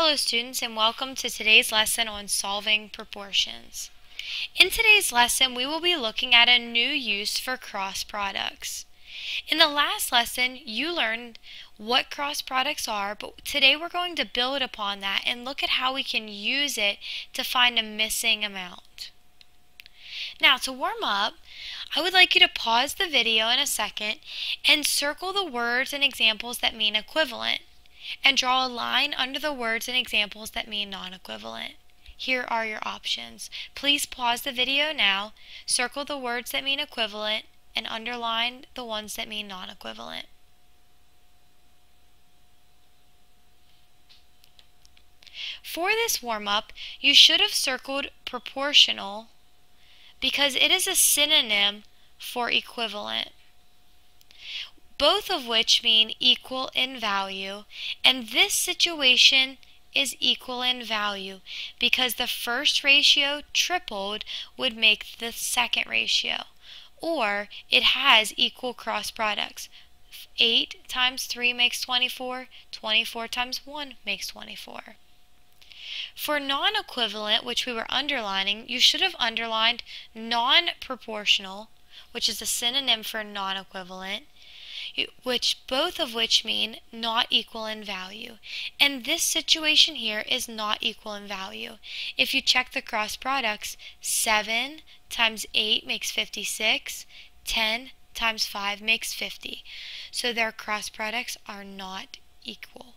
Hello students, and welcome to today's lesson on solving proportions. In today's lesson we will be looking at a new use for cross products. In the last lesson you learned what cross products are, but today we're going to build upon that and look at how we can use it to find a missing amount. Now, to warm up, I would like you to pause the video in a second and circle the words and examples that mean equivalent, and draw a line under the words and examples that mean non-equivalent. Here are your options. Please pause the video now, circle the words that mean equivalent, and underline the ones that mean non-equivalent. For this warm-up, you should have circled proportional because it is a synonym for equivalent, both of which mean equal in value, and this situation is equal in value because the first ratio tripled would make the second ratio, or it has equal cross products. 8 times 3 makes 24, 24 times 1 makes 24. For non-equivalent, which we were underlining, you should have underlined non-proportional, which is a synonym for non-equivalent, both of which mean not equal in value. And this situation here is not equal in value. If you check the cross products, 7 times 8 makes 56, 10 times 5 makes 50. So their cross products are not equal.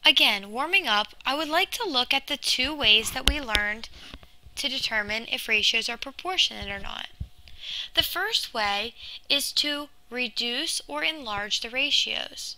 Again, warming up, I would like to look at the two ways that we learned to determine if ratios are proportionate or not. The first way is to reduce or enlarge the ratios.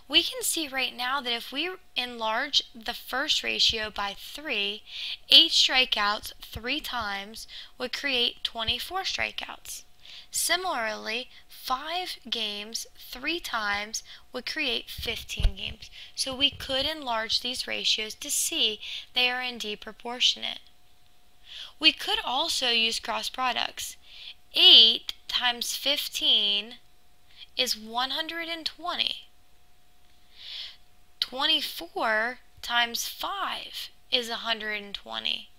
We can see right now that if we enlarge the first ratio by 3, 8 strikeouts 3 times would create 24 strikeouts. Similarly, 5 games 3 times would create 15 games. So we could enlarge these ratios to see they are indeed proportionate. We could also use cross products. 8 times 15 is 120. 24 times 5 is 120.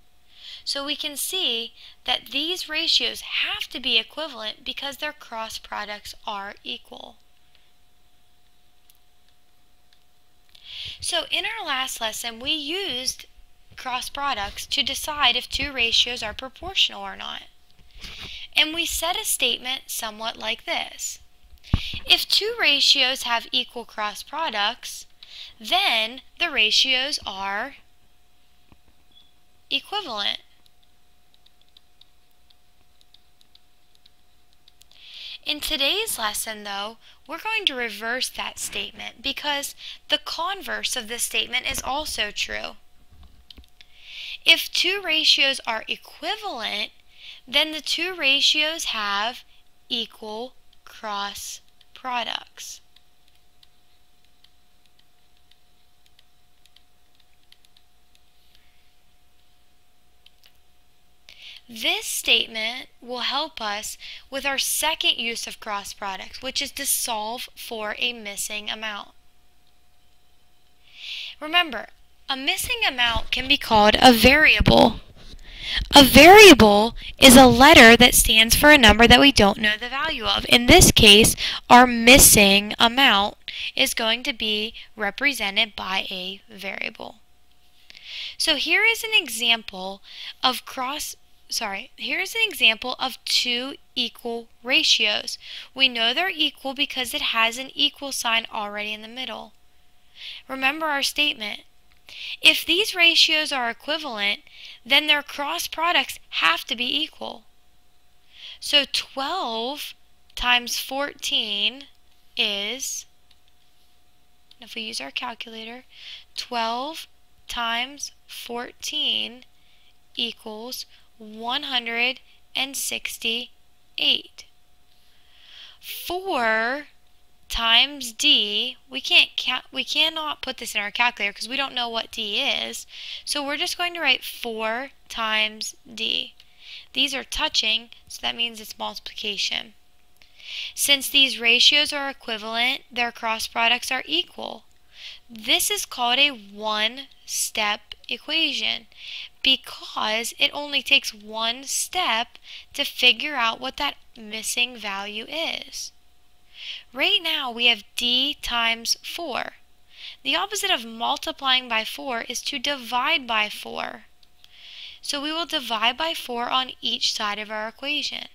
So we can see that these ratios have to be equivalent because their cross products are equal. So in our last lesson, we used cross products to decide if two ratios are proportional or not. And we said a statement somewhat like this. If two ratios have equal cross products, then the ratios are equivalent. In today's lesson, though, we're going to reverse that statement because the converse of this statement is also true. If two ratios are equivalent, then the two ratios have equal cross products. This statement will help us with our second use of cross products, which is to solve for a missing amount. Remember, a missing amount can be called a variable. A variable is a letter that stands for a number that we don't know the value of. In this case, our missing amount is going to be represented by a variable. So here is an example of two equal ratios. We know they're equal because it has an equal sign already in the middle. Remember our statement. If these ratios are equivalent, then their cross products have to be equal. So 12 times 14 is, if we use our calculator, 12 times 14 equals 168. 4 times D, we cannot put this in our calculator because we don't know what D is. So we're just going to write 4 times D. These are touching, so that means it's multiplication. Since these ratios are equivalent, their cross products are equal. This is called a one-step equation because it only takes one step to figure out what that missing value is. Right now we have d times 4. The opposite of multiplying by 4 is to divide by 4. So we will divide by 4 on each side of our equation.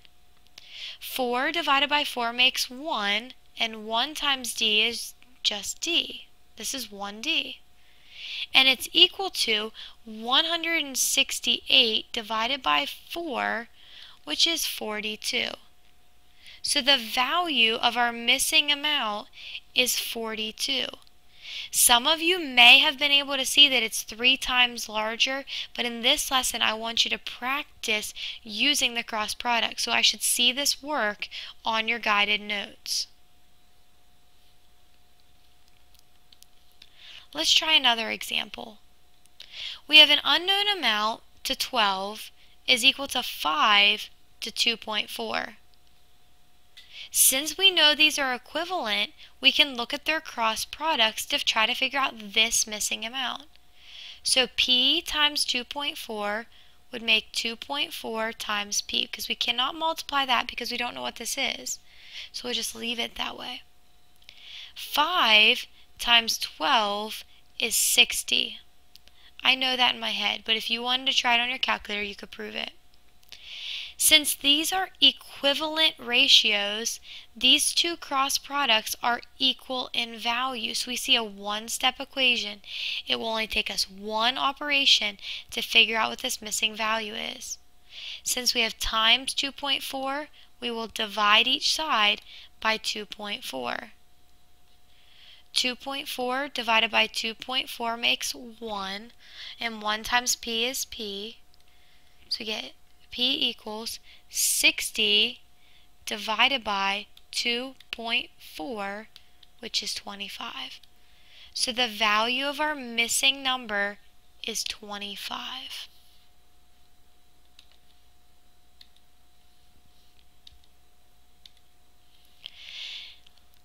4 divided by 4 makes 1, and 1 times d is just d. This is 1d. And it's equal to 168 divided by 4, which is 42. So the value of our missing amount is 42. Some of you may have been able to see that it's 3 times larger, but in this lesson I want you to practice using the cross product. So I should see this work on your guided notes. Let's try another example. We have an unknown amount to 12 is equal to 5 to 2.4. Since we know these are equivalent, we can look at their cross products to try to figure out this missing amount. So p times 2.4 would make 2.4 times p, because we cannot multiply that because we don't know what this is. So we'll just leave it that way. 5 times 12 is 60. I know that in my head, but if you wanted to try it on your calculator, you could prove it. Since these are equivalent ratios, these two cross products are equal in value. So we see a one-step equation. It will only take us one operation to figure out what this missing value is. Since we have times 2.4, we will divide each side by 2.4. 2.4 divided by 2.4 makes 1, and 1 times p is p. So we get p equals 60 divided by 2.4, which is 25. So the value of our missing number is 25.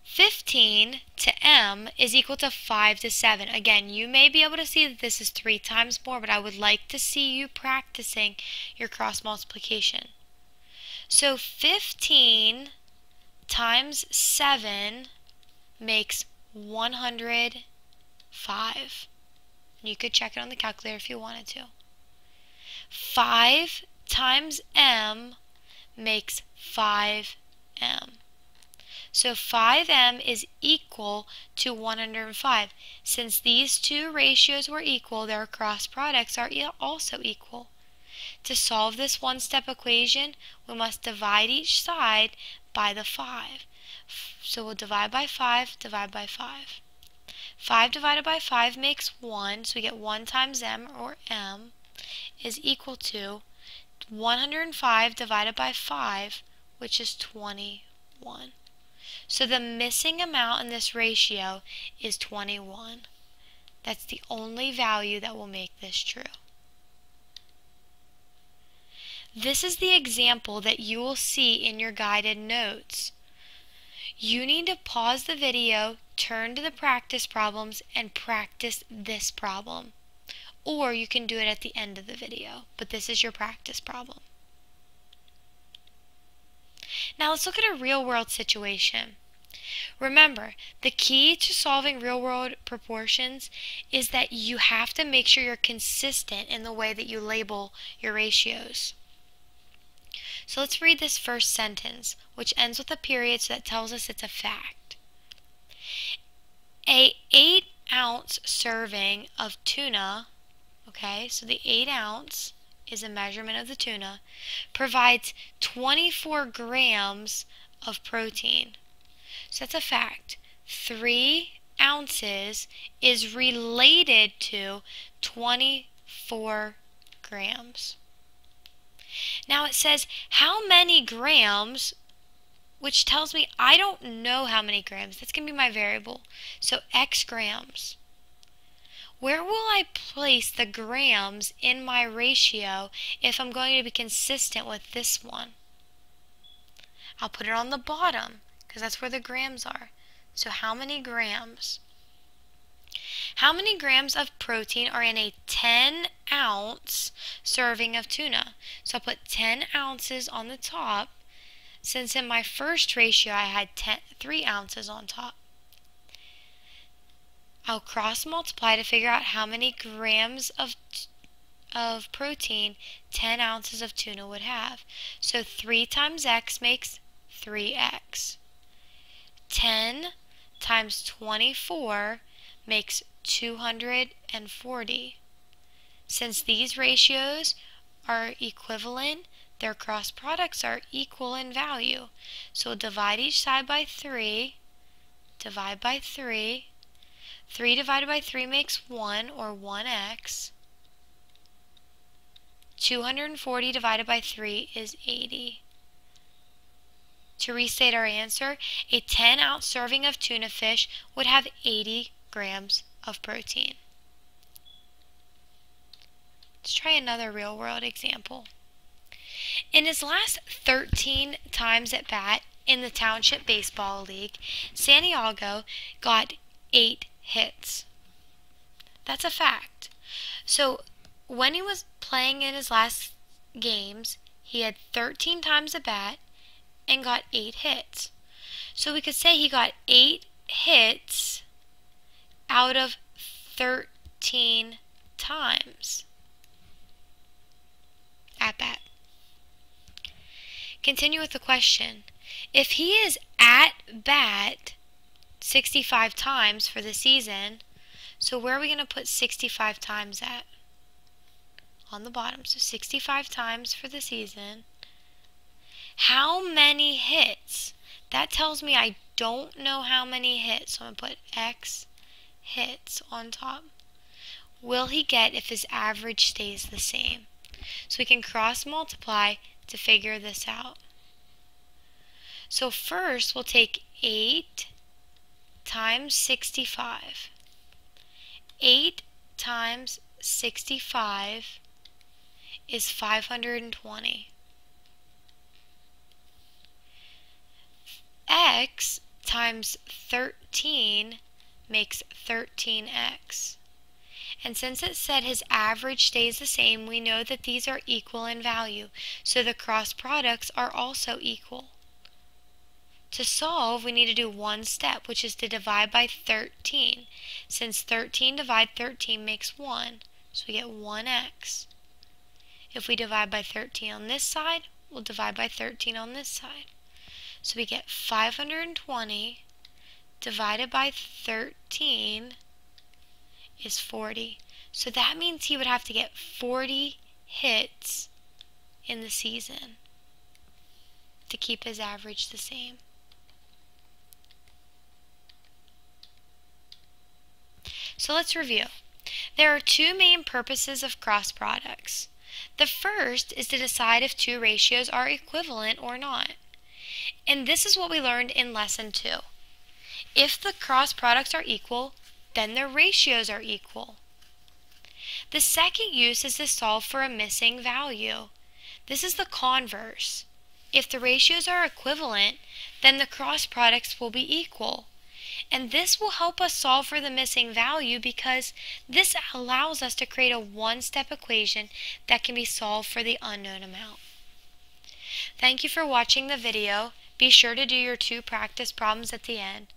(15) to m is equal to 5 to 7. Again, you may be able to see that this is 3 times more, but I would like to see you practicing your cross multiplication. So 15 times 7 makes 105. You could check it on the calculator if you wanted to. 5 times m makes 5m. So 5m is equal to 105. Since these two ratios were equal, their cross products are also equal. To solve this one-step equation, we must divide each side by the 5. So we'll divide by 5, divide by 5. 5 divided by 5 makes 1, so we get 1 times m, or m, is equal to 105 divided by 5, which is 21. So the missing amount in this ratio is 21. That's the only value that will make this true. This is the example that you will see in your guided notes. You need to pause the video, turn to the practice problems, and practice this problem. Or you can do it at the end of the video, but this is your practice problem. Now let's look at a real-world situation. Remember, the key to solving real-world proportions is that you have to make sure you're consistent in the way that you label your ratios. So let's read this first sentence, which ends with a period, so that tells us it's a fact. A 8-ounce serving of tuna, okay, so the 8 ounce is a measurement of the tuna, provides 24 grams of protein. So that's a fact. 3 ounces is related to 24 grams. Now it says how many grams, which tells me I don't know how many grams. That's going to be my variable. So x grams. Where will I place the grams in my ratio if I'm going to be consistent with this one? I'll put it on the bottom because that's where the grams are. So how many grams? How many grams of protein are in a 10-ounce serving of tuna? So I'll put 10 ounces on the top, since in my first ratio I had 3 ounces on top. I'll cross multiply to figure out how many grams of protein 10 ounces of tuna would have. So 3 times x makes 3x. 10 times 24 makes 240. Since these ratios are equivalent, their cross products are equal in value. So divide each side by 3, divide by 3. 3 divided by 3 makes 1, or 1x. 240 divided by 3 is 80. To restate our answer, a 10-ounce serving of tuna fish would have 80 grams of protein. Let's try another real-world example. In his last 13 times at bat in the Township Baseball League, Santiago got 8 hits. That's a fact. So when he was playing in his last games, he had 13 times at bat and got 8 hits. So we could say he got 8 hits out of 13 times at bat. Continue with the question. If he is at bat 65 times for the season, so where are we going to put 65 times at? On the bottom. So 65 times for the season. How many hits? That tells me I don't know how many hits. So I'm going to put X hits on top. Will he get if his average stays the same? So we can cross multiply to figure this out. So first we'll take 8 times 65. 8 times 65 is 520. X times 13 makes 13x. And since it said his average stays the same, we know that these are equal in value, so the cross products are also equal. To solve, we need to do one step, which is to divide by 13. Since 13 divided 13 makes 1, so we get 1x. If we divide by 13 on this side, we'll divide by 13 on this side. So we get 520 divided by 13 is 40. So that means he would have to get 40 hits in the season to keep his average the same. So let's review. There are two main purposes of cross products. The first is to decide if two ratios are equivalent or not. And this is what we learned in lesson 2. If the cross products are equal, then their ratios are equal. The second use is to solve for a missing value. This is the converse. If the ratios are equivalent, then the cross products will be equal. And this will help us solve for the missing value because this allows us to create a one-step equation that can be solved for the unknown amount. Thank you for watching the video. Be sure to do your 2 practice problems at the end.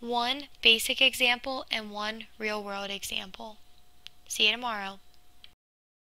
1 basic example and 1 real-world example. See you tomorrow.